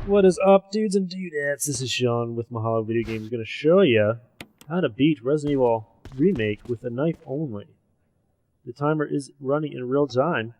What is up, dudes and dudettes? This is Shawn with Mahalo Video Games. Going to show you how to beat Resident Evil Remake with a knife only. The timer is running in real time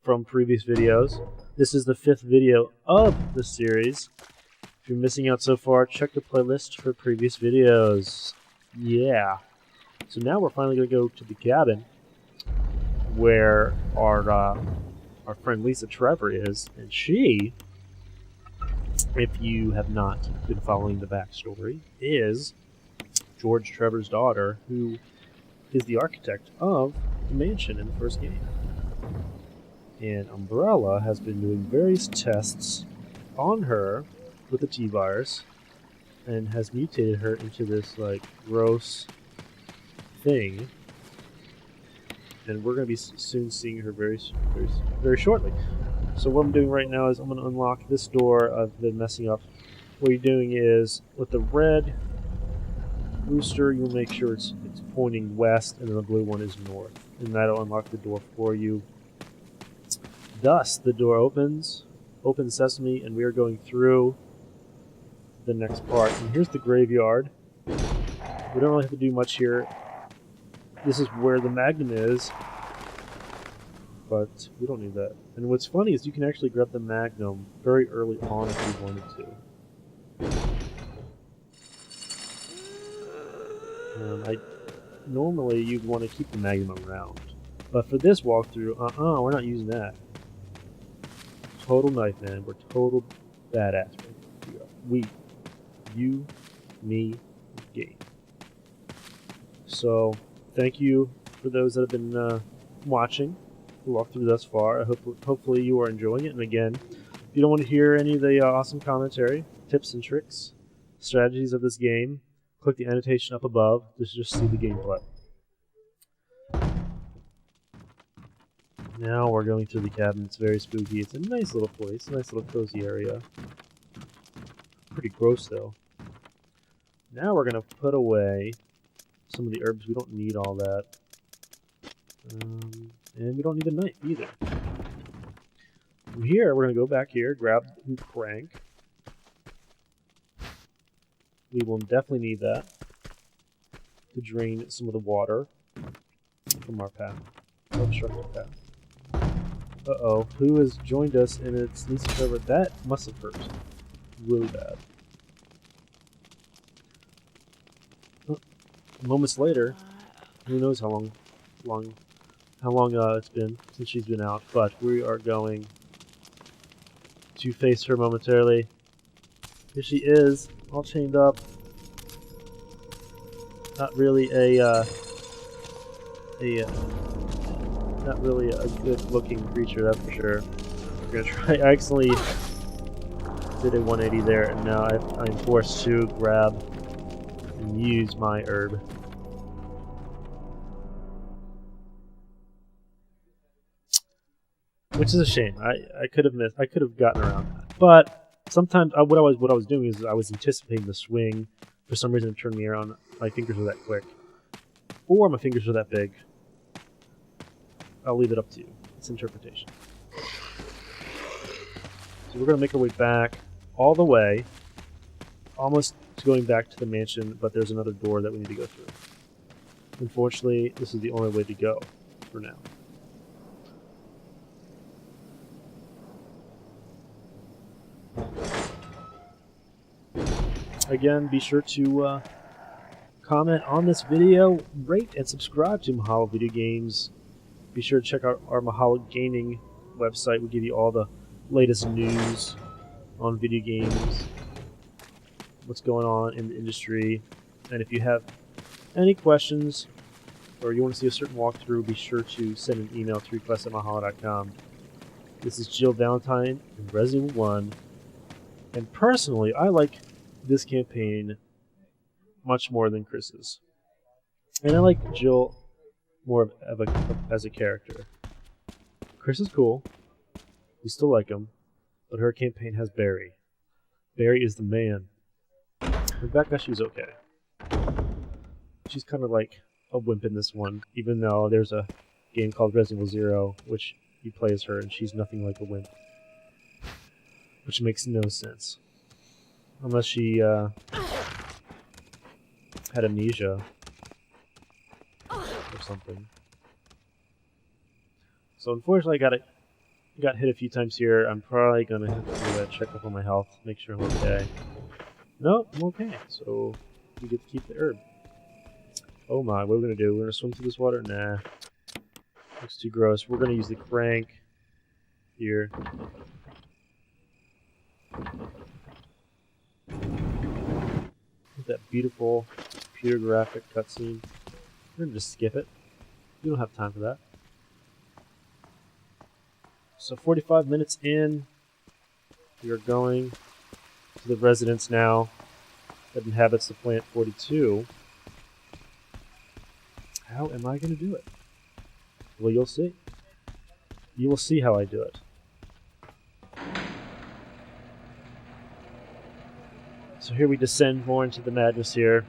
from previous videos. This is the 5th video of the series. If you're missing out so far, check the playlist for previous videos. Yeah. So now we're finally going to go to the cabin where our friend Lisa Trevor is, and she, if you have not been following the backstory, is George Trevor's daughter, who is the architect of the mansion in the first game. And Umbrella has been doing various tests on her with the T-virus and has mutated her into this, like, gross thing. And we're going to be soon seeing her very shortly. So what I'm doing right now is I'm going to unlock this door I've been messing up. What you're doing is, with the red booster, you'll make sure it's pointing west, and then the blue one is north. And that'll unlock the door for you. Thus, the door opens, open sesame, and we are going through the next part. And here's the graveyard. We don't really have to do much here. This is where the Magnum is, but we don't need that. And what's funny is you can actually grab the Magnum very early on if you wanted to. Normally you'd want to keep the Magnum around, but for this walkthrough, we're not using that. Total knife, man. We're total badass. We, you, me, game. So, thank you for those that have been watching the walkthrough thus far. Hopefully you are enjoying it. And again, if you don't want to hear any of the awesome commentary, tips and tricks, strategies of this game, click the annotation up above to just see the gameplay. Now we're going through the cabin. It's very spooky. It's a nice little place, a nice little cozy area. Pretty gross though. Now we're going to put away some of the herbs. We don't need all that. And we don't need a knife either. From here, we're going to go back here, grab the crank. We will definitely need that to drain some of the water from our path, our obstructed path. Uh-oh, who has joined us? And it's Lisa Trevor. That must have hurt really bad. Moments later, who knows how long it's been since she's been out, but we are going to face her momentarily. Here she is, all chained up. Not really a good-looking creature, that's for sure. We're gonna try. I accidentally did a 180 there, and now I'm forced to grab and use my herb. Which is a shame. I could have gotten around that. But sometimes what I was doing is I was anticipating the swing. For some reason it turned me around. My fingers were that quick. Or my fingers were that big. I'll leave it up to you. It's interpretation. So we're gonna make our way back all the way. Almost going back to the mansion, but there's another door that we need to go through. Unfortunately, this is the only way to go for now. Again, be sure to comment on this video, rate and subscribe to Mahalo Video Games. Be sure to check out our Mahalo Gaming website. We give you all the latest news on video games, what's going on in the industry, and if you have any questions or you want to see a certain walkthrough, be sure to send an email to request@mahalo.com. This is Jill Valentine in Resident Evil 1, and personally, I like this campaign much more than Chris's. And I like Jill more as a character. Chris is cool. We still like him. But her campaign has Barry. Barry is the man. Rebecca, she was okay. She's kind of like a wimp in this one, even though there's a game called Resident Evil 0, which you play as her, and she's nothing like a wimp. Which makes no sense. Unless she had amnesia or something. So unfortunately I got hit a few times here. I'm probably gonna have to check up on my health, make sure I'm okay. No, I'm okay. So we get to keep the herb. Oh my, what are we gonna do? We're gonna swim through this water? Nah. Looks too gross. We're gonna use the crank here. With that beautiful computer graphic cutscene. We're gonna just skip it. We don't have time for that. So 45 minutes in, we are going to the residence now that inhabits the Plant 42. How am I going to do it? Well, you'll see. You will see how I do it. So here we descend more into the madness here.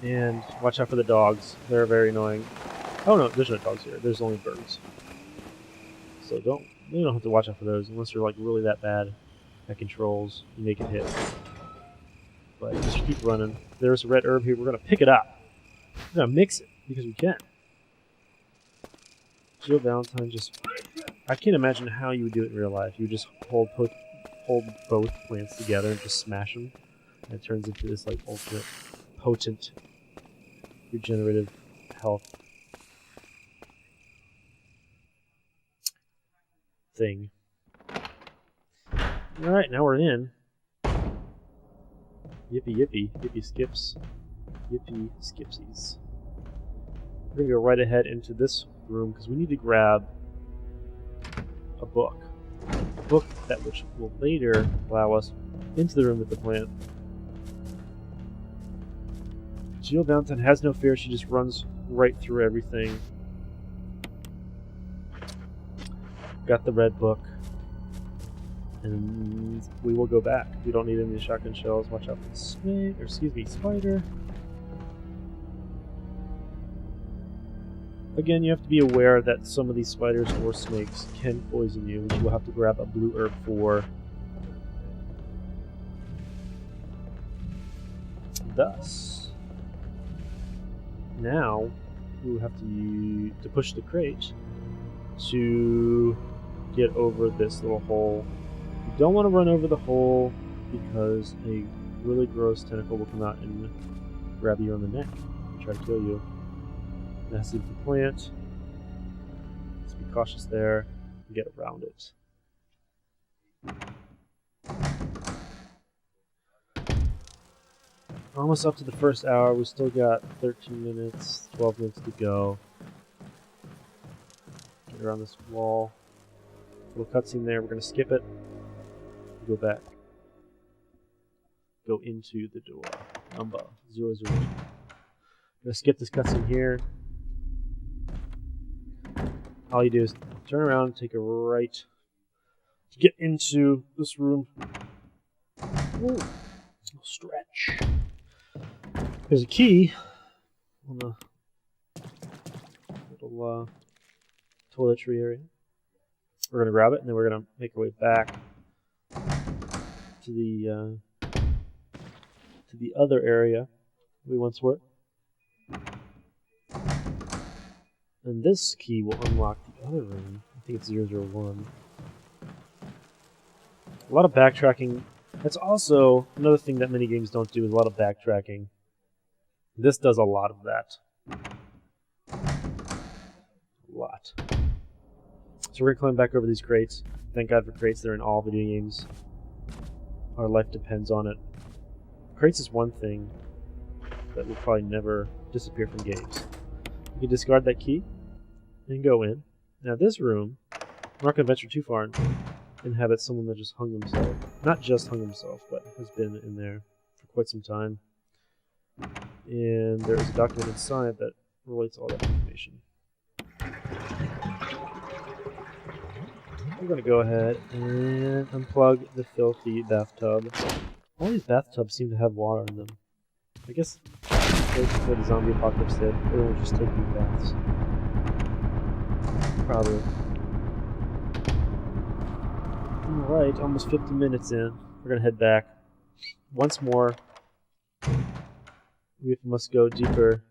And watch out for the dogs. They're very annoying. Oh no, there's no dogs here. There's only birds. So you don't have to watch out for those unless you're like really that bad at controls. You make it hit. But just keep running. There's a red herb here. We're gonna pick it up. We're gonna mix it because we can. Jill Valentine I can't imagine how you would do it in real life. You would just hold both plants together and just smash them. And it turns into this like ultimate potent regenerative health thing. Alright, now we're in. Yippee yippee. Yippee skips. Yippee skipsies. We're gonna go right ahead into this room because we need to grab a book. A book which will later allow us into the room with the plant. Jill Valentine has no fear, she just runs right through everything. Got the red book. And we will go back. We don't need any shotgun shells. Watch out for the snake, or excuse me, spider. Again, you have to be aware that some of these spiders or snakes can poison you, which you will have to grab a blue herb for. Thus, now we will have to push the crate to get over this little hole. You don't want to run over the hole because a really gross tentacle will come out and grab you on the neck and try to kill you. That's the plant. Let's be cautious there and get around it. Almost up to the first hour. We still got 13 minutes, 12 minutes to go. Get around this wall. Little cutscene there. We're going to skip it. Go back. Go into the door. Number 001. I'm going to skip this cutscene here. All you do is turn around, take a right to get into this room. Ooh, stretch. There's a key on the little toiletry area. We're going to grab it, and then we're going to make our way back to the other area we once were. And this key will unlock the other room. I think it's 001. A lot of backtracking. That's also another thing that many games don't do, is a lot of backtracking. This does a lot of that. A lot. So we're going to climb back over these crates. Thank God for crates. They're in all video games. Our life depends on it. Crates is one thing that will probably never disappear from games. You can discard that key and go in. Now this room, I'm not going to venture too far and inhabit someone that just hung himself. Not just hung himself, but has been in there for quite some time. And there is a document inside that relates all that information. We're going to go ahead and unplug the filthy bathtub. All these bathtubs seem to have water in them. I guess Right before the zombie apocalypse hit, everyone was just taking baths. Probably. Alright, almost 50 minutes in. We're gonna head back. Once more. We must go deeper